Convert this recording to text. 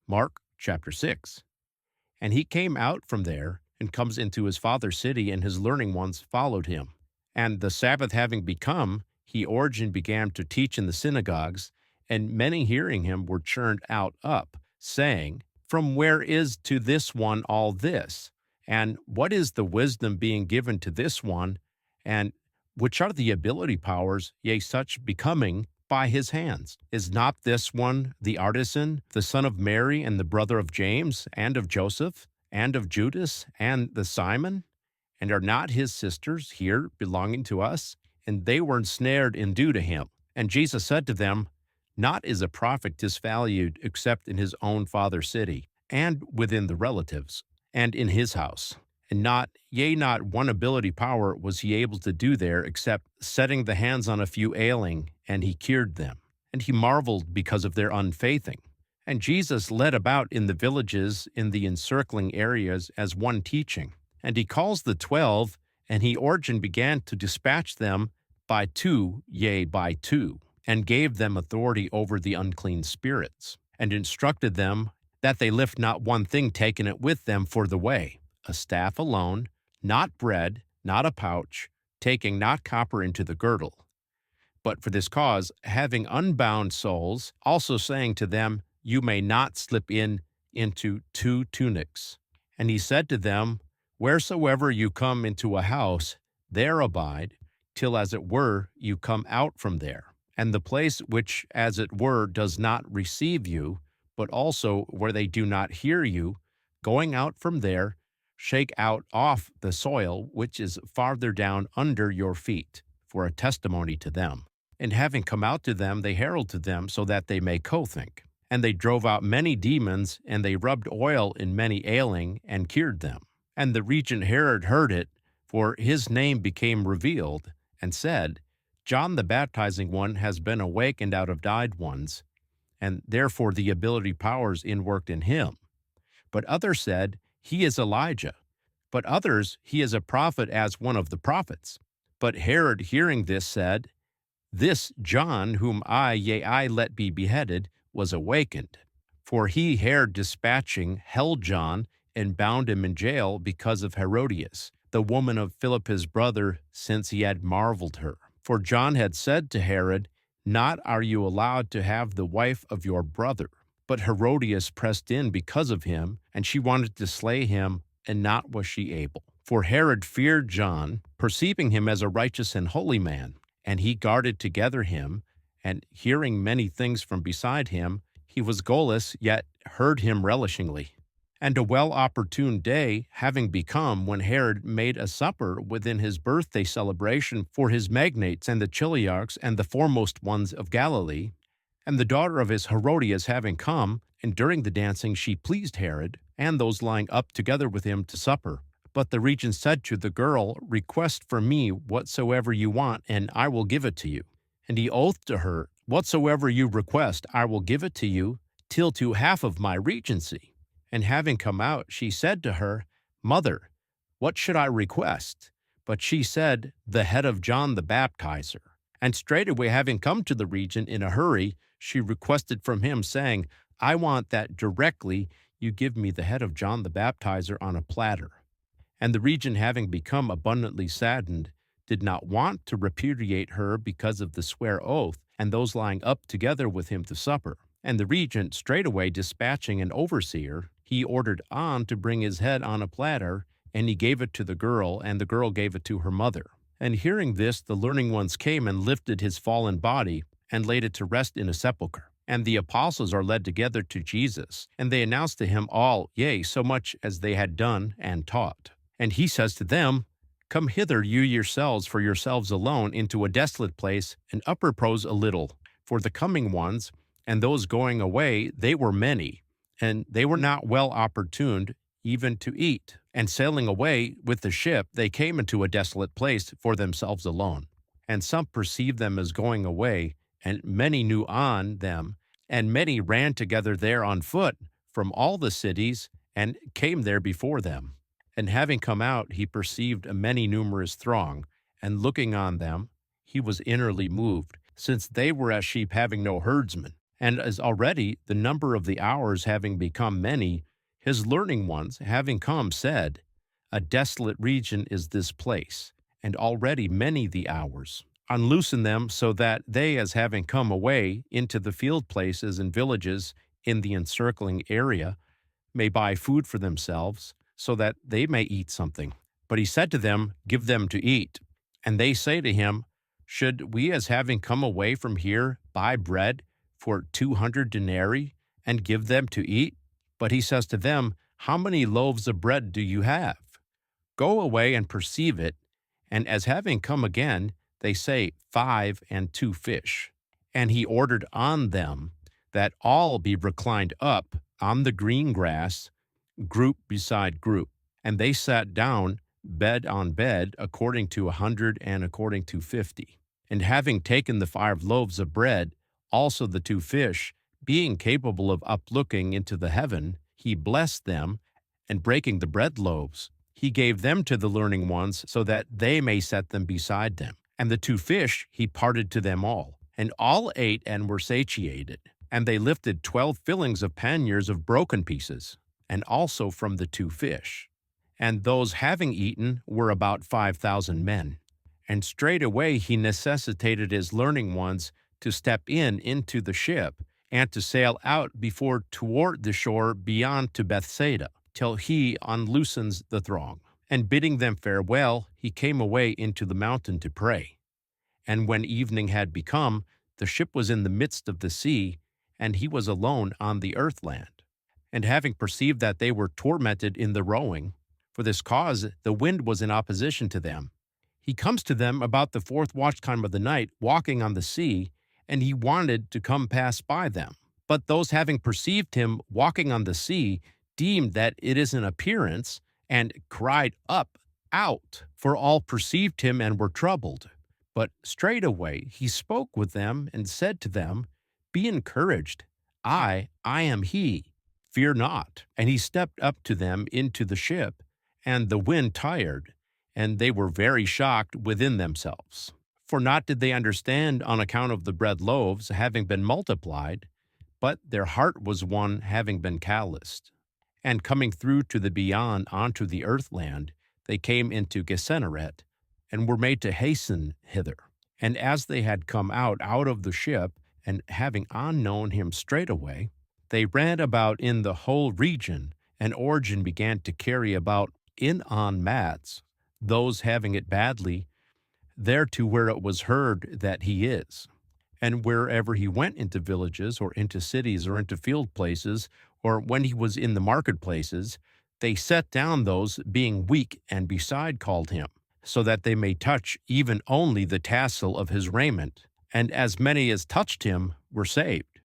Mark chapter 6. And he came out from there and comes into his father's city, and his learning ones followed him. And the Sabbath having become, he Origen began to teach in the synagogues, and many hearing him were churned out up, saying, From where is to this one all this? And what is the wisdom being given to this one? And which are the ability powers, yea, such becoming by his hands? Is not this one the artisan, the son of Mary, and the brother of James, and of Joseph, and of Judas, and the Simon? And are not his sisters here belonging to us? And they were ensnared and due to him. And Jesus said to them, Not is a prophet disvalued except in his own father's city, and within the relatives, and in his house. And not, yea, not one ability power was he able to do there, except setting the hands on a few ailing, and he cured them. And he marveled because of their unfaithing. And Jesus led about in the villages in the encircling areas as one teaching. And he calls the 12, and he Origen began to dispatch them by two, yea, by two, and gave them authority over the unclean spirits, and instructed them that they lift not one thing taken it with them for the way, a staff alone, not bread, not a pouch, taking not copper into the girdle. But for this cause, having unbound souls, also saying to them, You may not slip into two tunics. And he said to them, Wheresoever you come into a house, there abide, till as it were you come out from there. And the place which as it were does not receive you, but also where they do not hear you, going out from there, shake out off the soil which is farther down under your feet, for a testimony to them. And having come out to them, they herald to them, so that they may co-think. And they drove out many demons, and they rubbed oil in many ailing, and cured them. And the regent Herod heard it, for his name became revealed, and said, John the baptizing one has been awakened out of died ones, and therefore the ability powers inworked in him. But others said, He is Elijah. But others, He is a prophet as one of the prophets. But Herod hearing this said, This John, whom I let be beheaded, was awakened. For he, Herod dispatching, held John, and bound him in jail because of Herodias, the woman of Philip his brother, since he had marveled her. For John had said to Herod, Not are you allowed to have the wife of your brother. But Herodias pressed in because of him, and she wanted to slay him, and not was she able. For Herod feared John, perceiving him as a righteous and holy man, and he guarded together him, and hearing many things from beside him, he was guileless, yet heard him relishingly. And a well-opportune day having become, when Herod made a supper within his birthday celebration for his magnates and the chiliarchs and the foremost ones of Galilee, and the daughter of his Herodias having come, and during the dancing she pleased Herod, and those lying up together with him to supper. But the regent said to the girl, Request for me whatsoever you want, and I will give it to you. And he oathed to her, Whatsoever you request, I will give it to you, till to half of my regency. And having come out, she said to her, Mother, what should I request? But she said, The head of John the baptizer. And straightway having come to the regent in a hurry, she requested from him, saying, I want that directly you give me the head of John the baptizer on a platter. And the regent, having become abundantly saddened, did not want to repudiate her because of the swear oath, and those lying up together with him to supper. And the regent, straightway dispatching an overseer, he ordered on to bring his head on a platter, and he gave it to the girl, and the girl gave it to her mother. And hearing this, the learning ones came and lifted his fallen body, and laid it to rest in a sepulchre. And the apostles are led together to Jesus, and they announced to him all, yea, so much as they had done and taught. And he says to them, Come hither you yourselves for yourselves alone into a desolate place, and upperpose a little. For the coming ones, and those going away, they were many, and they were not well opportuned even to eat. And sailing away with the ship, they came into a desolate place for themselves alone. And some perceived them as going away, and many knew on them, and many ran together there on foot from all the cities, and came there before them. And having come out, he perceived a many numerous throng, and looking on them, he was innerly moved, since they were as sheep having no herdsman. And as already the number of the hours having become many, his learning ones, having come, said, A desolate region is this place, and already many the hours. Unloosen them so that they, as having come away into the field places and villages in the encircling area, may buy food for themselves, so that they may eat something. But he said to them, Give them to eat. And they say to him, Should we, as having come away from here, buy bread for 200 denarii and give them to eat? But he says to them, How many loaves of bread do you have? Go away and perceive it. And as having come again, they say, 5 and 2 fish. And he ordered on them that all be reclined up on the green grass, group beside group. And they sat down, bed on bed, according to 100 and according to 50. And having taken the 5 loaves of bread, also the 2 fish, being capable of uplooking into the heaven, he blessed them, and breaking the bread loaves, he gave them to the learning ones, so that they may set them beside them. And the 2 fish he parted to them all. And all ate and were satiated. And they lifted 12 fillings of panniers of broken pieces, and also from the 2 fish. And those having eaten were about 5,000 men. And straightway he necessitated his learning ones to step into the ship, and to sail out before toward the shore beyond to Bethsaida, till he unloosens the throng. And bidding them farewell, he came away into the mountain to pray. And when evening had become, the ship was in the midst of the sea, and he was alone on the earthland. And having perceived that they were tormented in the rowing, for this cause the wind was in opposition to them, he comes to them about the 4th watch time of the night, walking on the sea, and he wanted to come pass by them. But those having perceived him walking on the sea deemed that it is an appearance, and cried up, Out! For all perceived him and were troubled. But straightway he spoke with them, and said to them, Be encouraged, I am he. Fear not. And he stepped up to them into the ship, and the wind tired, and they were very shocked within themselves. For not did they understand on account of the bread loaves having been multiplied, but their heart was one having been calloused. And coming through to the beyond onto the earthland, they came into Gennesaret, and were made to hasten hither. And as they had come out of the ship, and having unknown him straightway, they ran about in the whole region, and Origen began to carry about in on mats, those having it badly, thereto where it was heard that he is. And wherever he went into villages, or into cities, or into field places, or when he was in the marketplaces, they set down those being weak and beside called him, so that they may touch even only the tassel of his raiment. And as many as touched him were saved.